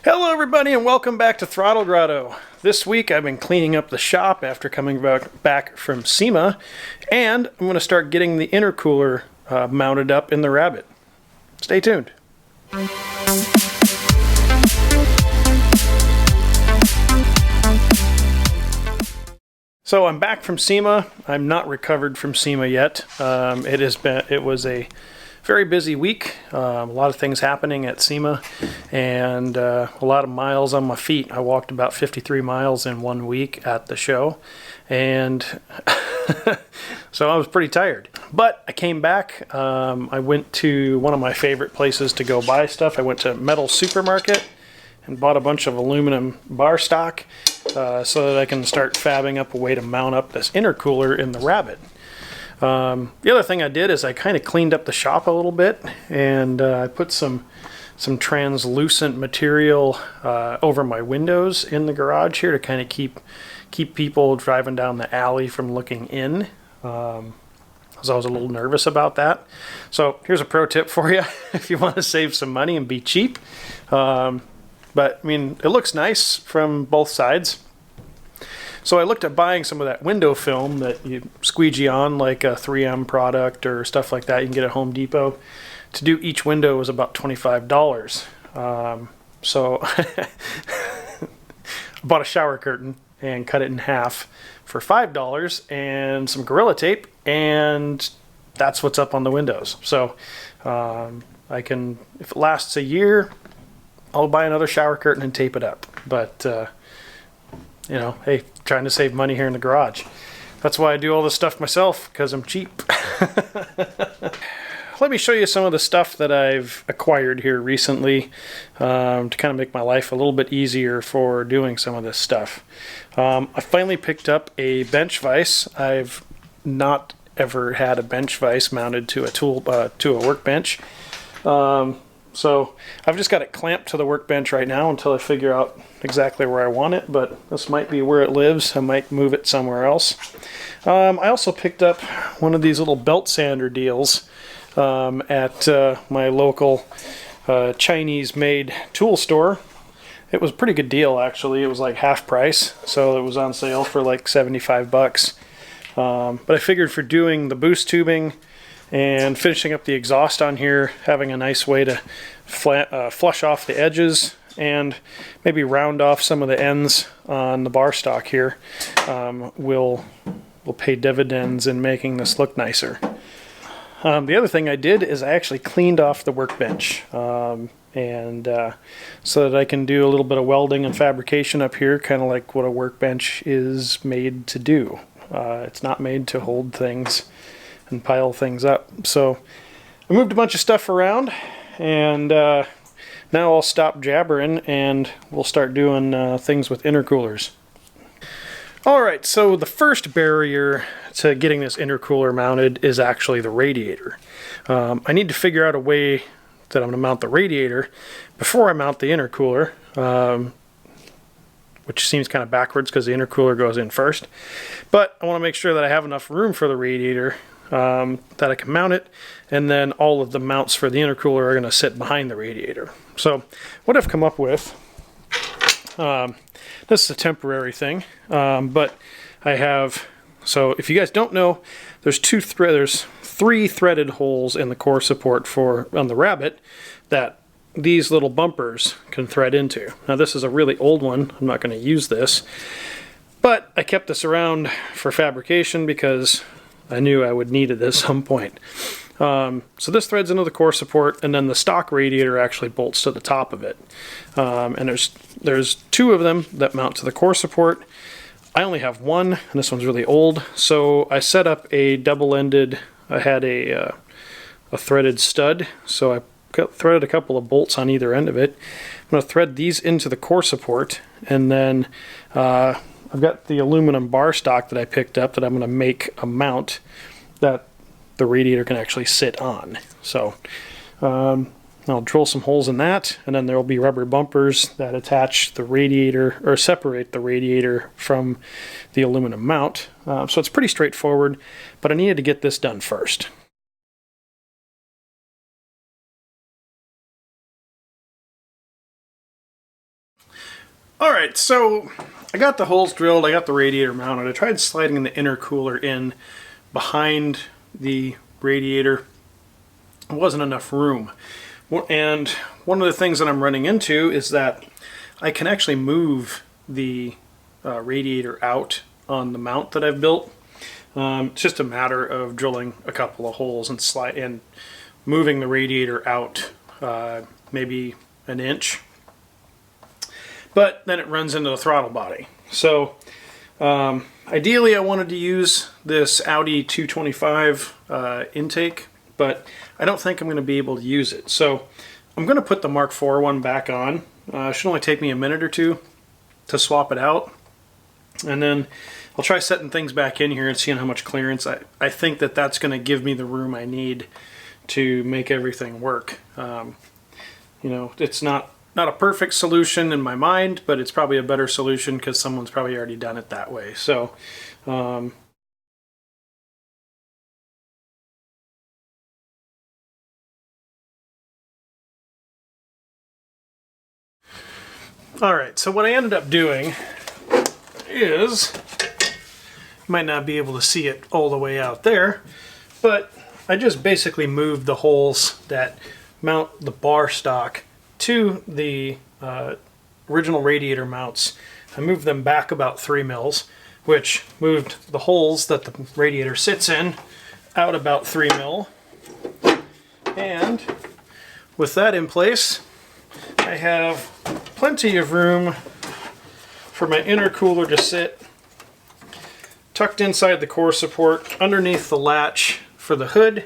Hello everybody and welcome back to Throttle Grotto. This week I've been cleaning up the shop after coming back from SEMA, and I'm going to start getting the intercooler mounted up in the Rabbit. Stay tuned. So I'm back from SEMA. I'm not recovered from SEMA yet. It was a very busy week, a lot of things happening at SEMA, and a lot of miles on my feet. I walked about 53 miles in 1 week at the show, and so I was pretty tired. But I came back. I went to one of my favorite places to go buy stuff. I went to Metal Supermarket and bought a bunch of aluminum bar stock so that I can start fabbing up a way to mount up this intercooler in the Rabbit. The other thing I did is I kind of cleaned up the shop a little bit, and I put some translucent material over my windows in the garage here to kind of keep people driving down the alley from looking in. Because I was a little nervous about that. So here's a pro tip for you if you want to save some money and be cheap. But I mean, it looks nice from both sides. So I looked at buying some of that window film that you squeegee on, like a 3M product or stuff like that you can get at Home Depot. To do each window was about $25. So I bought a shower curtain and cut it in half for $5 and some Gorilla Tape, and that's what's up on the windows. So I can, if it lasts a year, I'll buy another shower curtain and tape it up. But you know, hey, trying to save money here in the garage. That's why I do all this stuff myself, because I'm cheap. Let me show you some of the stuff that I've acquired here recently to kind of make my life a little bit easier for doing some of this stuff. I finally picked up a bench vise. I've not ever had a bench vise mounted to a workbench. So I've just got it clamped to the workbench right now until I figure out exactly where I want it, but this might be where it lives. I might move it somewhere else. I also picked up one of these little belt sander deals at my local Chinese-made tool store. It was a pretty good deal, actually. It was like half price, so it was on sale for like 75 bucks. But I figured for doing the boost tubing and finishing up the exhaust on here, having a nice way to flush off the edges and maybe round off some of the ends on the bar stock here will pay dividends in making this look nicer. The other thing I did is I actually cleaned off the workbench and so that I can do a little bit of welding and fabrication up here, kind of like what a workbench is made to do. It's not made to hold things and pile things up. So I moved a bunch of stuff around, and now I'll stop jabbering and we'll start doing things with intercoolers. Alright, so the first barrier to getting this intercooler mounted is actually the radiator. I need to figure out a way that I'm going to mount the radiator before I mount the intercooler, which seems kind of backwards because the intercooler goes in first. But I want to make sure that I have enough room for the radiator that I can mount it, and then all of the mounts for the intercooler are going to sit behind the radiator. So what I've come up with, this is a temporary thing, but I have, so if you guys don't know, there's three threaded holes in the core support on the Rabbit that these little bumpers can thread into. Now this is a really old one. I'm not going to use this, but I kept this around for fabrication because I knew I would need it at some point. So this threads into the core support, and then the stock radiator actually bolts to the top of it. And there's two of them that mount to the core support. I only have one, and this one's really old. So I set up a double-ended, I had a threaded stud, so I threaded a couple of bolts on either end of it. I'm going to thread these into the core support, and then I've got the aluminum bar stock that I picked up that I'm going to make a mount that the radiator can actually sit on. So I'll drill some holes in that, and then there will be rubber bumpers that attach the radiator or separate the radiator from the aluminum mount. So it's pretty straightforward, but I needed to get this done first. All right, so I got the holes drilled, I got the radiator mounted. I tried sliding the intercooler in behind the radiator. There wasn't enough room. And one of the things that I'm running into is that I can actually move the radiator out on the mount that I've built. It's just a matter of drilling a couple of holes and moving the radiator out maybe an inch. But then it runs into the throttle body. So ideally I wanted to use this Audi 225 intake, but I don't think I'm going to be able to use it. So I'm going to put the Mark IV one back on. It should only take me a minute or two to swap it out. And then I'll try setting things back in here and seeing how much clearance. I think that that's going to give me the room I need to make everything work. You know, it's not a perfect solution in my mind, but it's probably a better solution because someone's probably already done it that way. So all right, so what I ended up doing is, you might not be able to see it all the way out there, but I just basically moved the holes that mount the bar stock to the original radiator mounts. I moved them back about 3 mils, which moved the holes that the radiator sits in out about 3 mil. And with that in place, I have plenty of room for my intercooler to sit tucked inside the core support underneath the latch for the hood,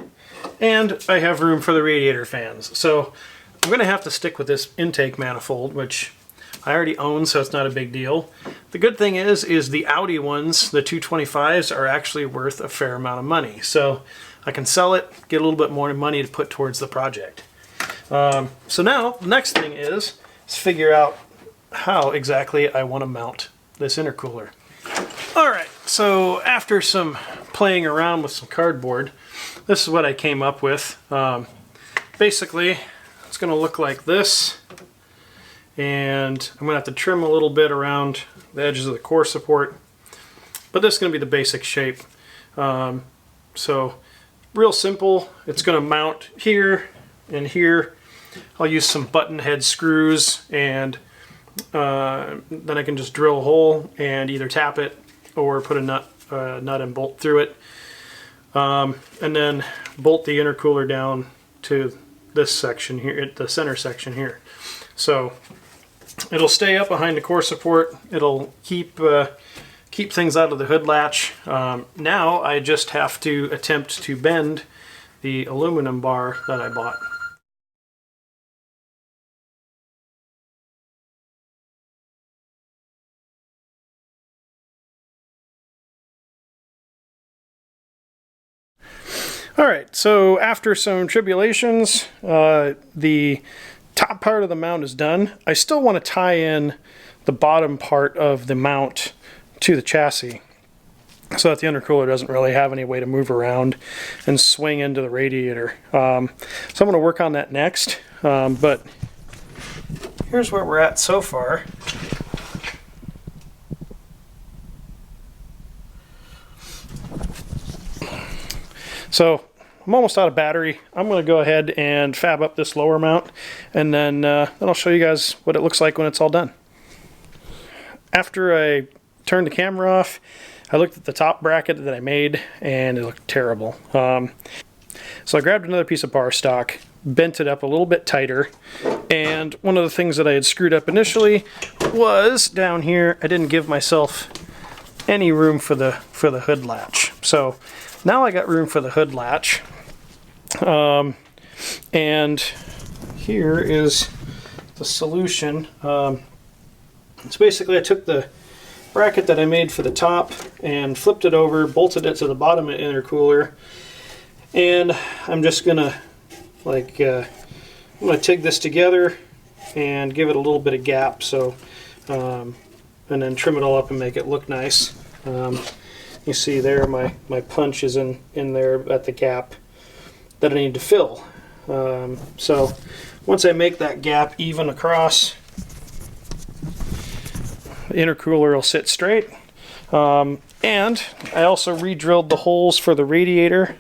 and I have room for the radiator fans. So I'm going to have to stick with this intake manifold, which I already own, so it's not a big deal. The good thing is the Audi ones, the 225s, are actually worth a fair amount of money. So I can sell it, get a little bit more money to put towards the project. So now, the next thing is figure out how exactly I want to mount this intercooler. Alright, so after some playing around with some cardboard, this is what I came up with. Basically, it's going to look like this, and I'm going to have to trim a little bit around the edges of the core support, but this is going to be the basic shape. So real simple. It's going to mount here and here. I'll use some button head screws, and then I can just drill a hole and either tap it or put a nut and bolt through it, and then bolt the intercooler down to this section here, the center section here. So it'll stay up behind the core support. It'll keep things out of the hood latch. Now I just have to attempt to bend the aluminum bar that I bought. Alright, so after some tribulations, the top part of the mount is done. I still want to tie in the bottom part of the mount to the chassis so that the intercooler doesn't really have any way to move around and swing into the radiator. So I'm going to work on that next, but here's where we're at so far. So I'm almost out of battery. I'm going to go ahead and fab up this lower mount, and then I'll show you guys what it looks like when it's all done. After I turned the camera off, I looked at the top bracket that I made, and it looked terrible. So I grabbed another piece of bar stock, bent it up a little bit tighter, and one of the things that I had screwed up initially was down here. I didn't give myself any room for the hood latch. So now I got room for the hood latch, and here is the solution. It's basically, I took the bracket that I made for the top and flipped it over, bolted it to the bottom of the intercooler, and I'm just gonna I'm gonna TIG this together and give it a little bit of gap, so and then trim it all up and make it look nice. You see there my punch is in there at the gap that I need to fill. So once I make that gap even across, The intercooler will sit straight. And I also re-drilled the holes for the radiator,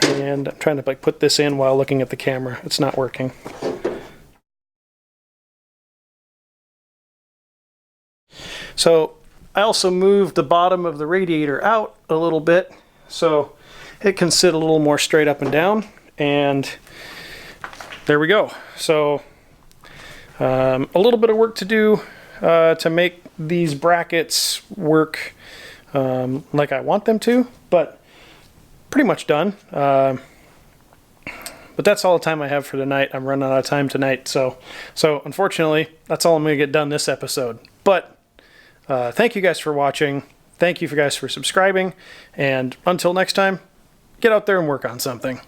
and I'm trying to like put this in while looking at the camera. It's not working. So I also moved the bottom of the radiator out a little bit so it can sit a little more straight up and down, and there we go. So a little bit of work to do to make these brackets work like I want them to, but pretty much done. But that's all the time I have for tonight. I'm running out of time tonight, so unfortunately that's all I'm going to get done this episode. But thank you guys for watching. Thank you guys for subscribing, and until next time, get out there and work on something.